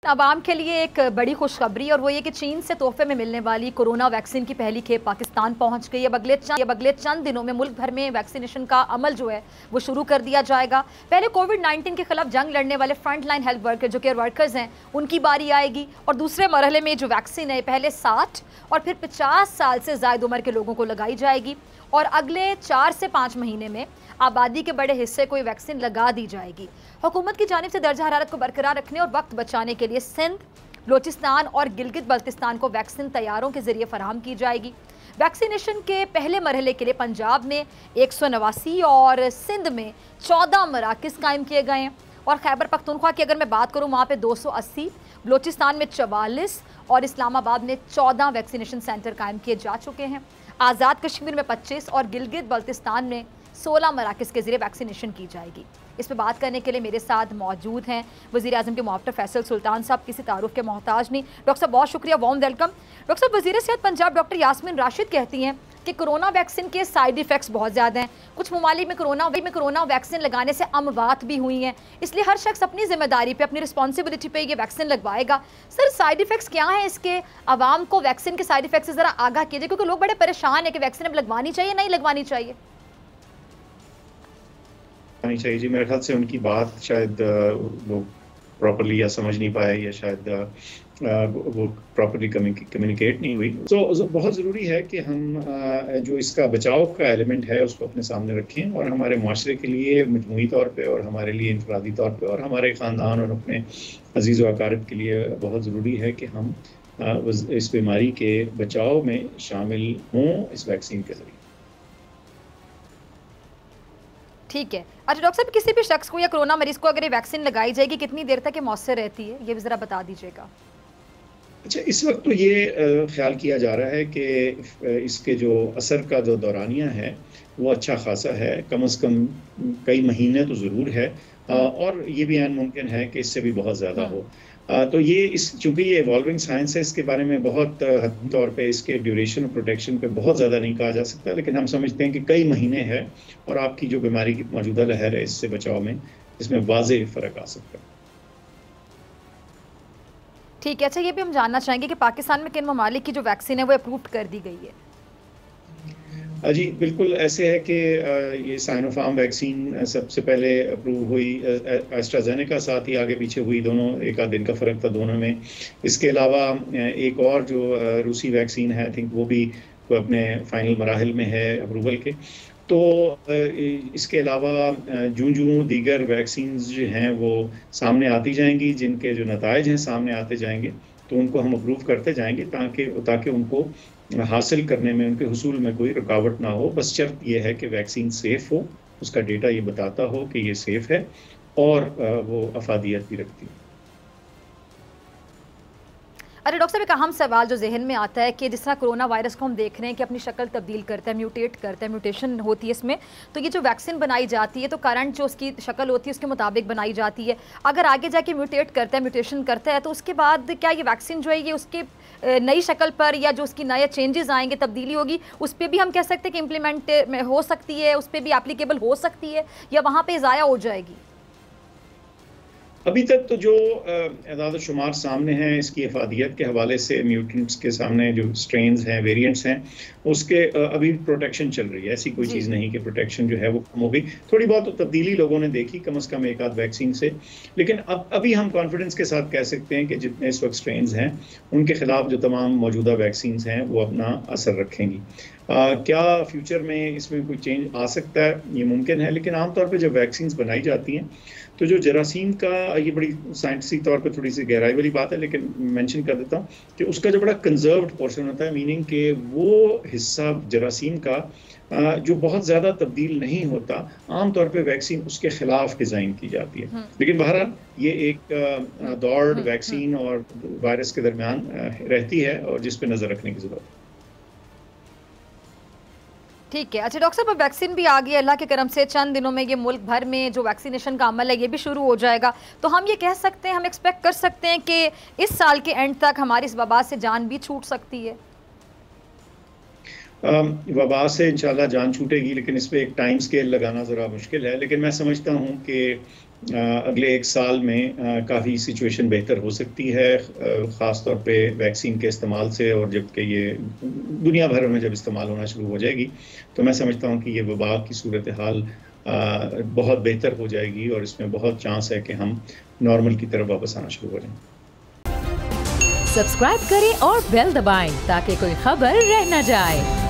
आवाम के लिए एक बड़ी खुशखबरी और वो ये कि चीन से तोहफे में मिलने वाली कोरोना वैक्सीन की पहली खेप पाकिस्तान पहुंच गई है। अगले चंद दिनों में मुल्क भर में वैक्सीनेशन का अमल जो है वो शुरू कर दिया जाएगा। पहले कोविड-19 के खिलाफ जंग लड़ने वाले फ्रंट लाइन हेल्थ वर्कर जो केयर वर्कर्स हैं उनकी बारी आएगी और दूसरे मरहले में जो वैक्सीन है पहले 60 और फिर 50 साल से ज़ायद उम्र के लोगों को लगाई जाएगी और अगले 4 से 5 महीने में आबादी के बड़े हिस्से को ये वैक्सीन लगा दी जाएगी। हुकूमत की जानिब से दर्जा हरारत को बरकरार रखने और वक्त बचाने के लिए सिंध, बलोचिस्तान और गिलगित बल्तिस्तान को वैक्सीन तैयारों के जरिए फराहम की जाएगी। वैक्सीनेशन के पहले मरहले के लिए पंजाब में 189 और सिंध में 14 मराकज़ कायम किए गए हैं और खैबर पख्तूनख्वा की अगर मैं बात करूँ वहाँ पे 280, बलोचिस्तान में 44 और इस्लामाबाद में 14 वैक्सीनेशन सेंटर कायम किए जा चुके हैं। आज़ाद कश्मीर में 25 और गिलगित बल्तिस्तान में 16 मराकज़ के ज़रिए वैक्सीनेशन की जाएगी। इस पर बात करने के लिए मेरे साथ मौजूद हैं वज़ीर आज़म के मुआवतर फैसल सुल्तान साहब, किसी तारुफ के मोहताज नहीं। डॉक्टर साहब बहुत शुक्रिया, वार्म वेलकम। डॉक्टर साहब, वज़ीर सेहत पंजाब डॉक्टर यास्मीन राशिद कहती हैं कि कोरोना वैक्सीन के साइड इफ़ेक्ट्स बहुत ज़्यादा हैं। कुछ ममालिक में कोरोना वैक्सीन लगाने से अमवात भी हुई हैं, इसलिए हर शख्स अपनी जिम्मेदारी पे, अपनी रिस्पॉन्सिबिलिटी पे ये वैक्सीन लगवाएगा। सर, साइड इफ़ेक्ट्स क्या हैं इसके? आवाम को वैक्सीन के साइड इफ़ेक्ट्स से ज़रा आगाह कीजिए, क्योंकि लोग बड़े परेशान हैं कि वैक्सीन अब लगवानी चाहिए नहीं लगवानी चाहिए। चाहिए जी, मेरे ख्याल से उनकी बात शायद लोग प्रॉपर्ली या समझ नहीं पाए या शायद वो प्रॉपर्ली कम्युनिकेट नहीं हुई। तो बहुत ज़रूरी है कि हम जो इसका बचाव का एलिमेंट है उसको अपने सामने रखें और हमारे माशरे के लिए मजमूई तौर पे और हमारे लिए इनफरादी तौर पे और हमारे ख़ानदान और अपने अजीज़ व अकारिब के लिए बहुत ज़रूरी है कि हम इस बीमारी के बचाव में शामिल हों इस वैक्सीन के ज़रिए। ठीक है। अच्छा डॉक्टर साहब, किसी भी शख्स को या कोरोना मरीज को अगर ये वैक्सीन लगाई जाएगी कितनी देर तक ये मौसर रहती है, ये भी ज़रा बता दीजिएगा। अच्छा, इस वक्त तो ये ख्याल किया जा रहा है कि इसके जो असर का जो दौरानिया है वो अच्छा खासा है, कम से कम कई महीने तो ज़रूर है और ये भी ऐन मुमकिन है कि इससे भी बहुत ज़्यादा हो। तो ये चूँकि ये इवॉल्विंग साइंस है, इसके बारे में बहुत हद तौर पे इसके ड्यूरेशन और प्रोटेक्शन पे बहुत ज़्यादा नहीं कहा जा सकता, लेकिन हम समझते हैं कि कई महीने हैं और आपकी जो बीमारी की मौजूदा लहर है इससे बचाव में इसमें वाज़ेह फ़र्क आ सकता है। ठीक है। अच्छा, ये भी हम जानना चाहेंगे कि पाकिस्तान में किन ममालिक की जो वैक्सीन है वो अप्रूव कर दी गई है? जी बिल्कुल, ऐसे है कि ये साइनोफार्म वैक्सीन सबसे पहले अप्रूव हुई, एस्ट्राजेनेका साथ ही आगे पीछे हुई, दोनों एक आध दिन का फ़र्क था दोनों में। इसके अलावा एक और जो रूसी वैक्सीन है, आई थिंक वो भी अपने फाइनल मराहिल में है अप्रूवल के। तो इसके अलावा जूं दीगर वैक्सीन्स जो हैं वो सामने आती जाएंगी, जिनके जो नताइज हैं सामने आते जाएंगे तो उनको हम अप्रूव करते जाएंगे ताकि उनको हासिल करने में, उनके हुसूल में कोई रुकावट ना हो। बस शर्त यह है कि वैक्सीन सेफ़ हो, उसका डेटा ये बताता हो कि ये सेफ़ है और वो अफादियत भी रखती है। अरे डॉक्टर साहब, एक अहम सवाल जो जहन में आता है कि जिस तरह कोरोना वायरस को हम देख रहे हैं कि अपनी शक्ल तब्दील करता है, म्यूटेट करता है, म्यूटेशन होती है इसमें, तो ये जो वैक्सीन बनाई जाती है तो करंट जो उसकी शक्ल होती है उसके मुताबिक बनाई जाती है। अगर आगे जाके म्यूटेट करता है, म्यूटेशन करता है, तो उसके बाद क्या ये वैक्सीन जो है ये उसके नई शक्ल पर या जो उसकी नए चेंजेस आएंगे, तब्दीली होगी, उस पर भी हम कह सकते हैं कि इम्प्लीमेंट हो सकती है, उस पर भी एप्लीकेबल हो सकती है या वहाँ पर ज़ाया हो जाएगी? अभी तक तो जो एदाद शुमार सामने हैं इसकी अफादियत के हवाले से, म्यूटेंट्स के सामने जो स्ट्रेन्स हैं, वेरिएंट्स हैं, उसके अभी प्रोटेक्शन चल रही है। ऐसी कोई चीज़ नहीं कि प्रोटेक्शन जो है वो कम हो गई। थोड़ी बहुत तो तब्दीली लोगों ने देखी, कम से कम एक आध वैक्सीन से, लेकिन अभी हम कॉन्फिडेंस के साथ कह सकते हैं कि जितने इस वक्त स्ट्रेन्स हैं उनके खिलाफ जो तमाम मौजूदा वैक्सीन हैं वो अपना असर रखेंगी। क्या फ्यूचर में इसमें कोई चेंज आ सकता है? ये मुमकिन है, लेकिन आमतौर पर जब वैक्सीन बनाई जाती हैं तो जो जरासीम का, ये बड़ी साइंटिफिक तौर पे थोड़ी सी गहराई वाली बात है लेकिन मेंशन कर देता हूँ कि उसका जो बड़ा कंजर्व्ड पोर्शन होता है, मीनिंग कि वो हिस्सा जरासीम का जो बहुत ज़्यादा तब्दील नहीं होता, आमतौर पे वैक्सीन उसके ख़िलाफ़ डिज़ाइन की जाती है। लेकिन बहरहाल ये एक दौड़ वैक्सीन और वायरस के दरमियान रहती है और जिस पे नज़र रखने की ज़रूरत है। ठीक है। अच्छा डॉक्टर साहब, वैक्सीन भी आ गई है, अल्लाह के करम से चंद दिनों में ये मुल्क भर में जो वैक्सीनेशन का अमल है ये भी शुरू हो जाएगा, तो हम ये कह सकते हैं, हम एक्सपेक्ट कर सकते हैं कि इस साल के एंड तक हमारी इस वबा से जान भी छूट सकती है? वबा से इंशाल्लाह जान छूटेगी, लेकिन इस पे एक टाइम स्केल लगाना ज़रा मुश्किल है। लेकिन मैं समझता हूँ कि अगले 1 साल में काफ़ी सिचुएशन बेहतर हो सकती है, ख़ास तौर पे वैक्सीन के इस्तेमाल से, और जबकि ये दुनिया भर में जब इस्तेमाल होना शुरू हो जाएगी तो मैं समझता हूँ कि ये वबा की सूरत हाल बहुत बेहतर हो जाएगी और इसमें बहुत चांस है कि हम नॉर्मल की तरफ वापस आना शुरू हो जाएं। सब्सक्राइब करें और बेल दबाएं ताकि कोई खबर रह न जाए।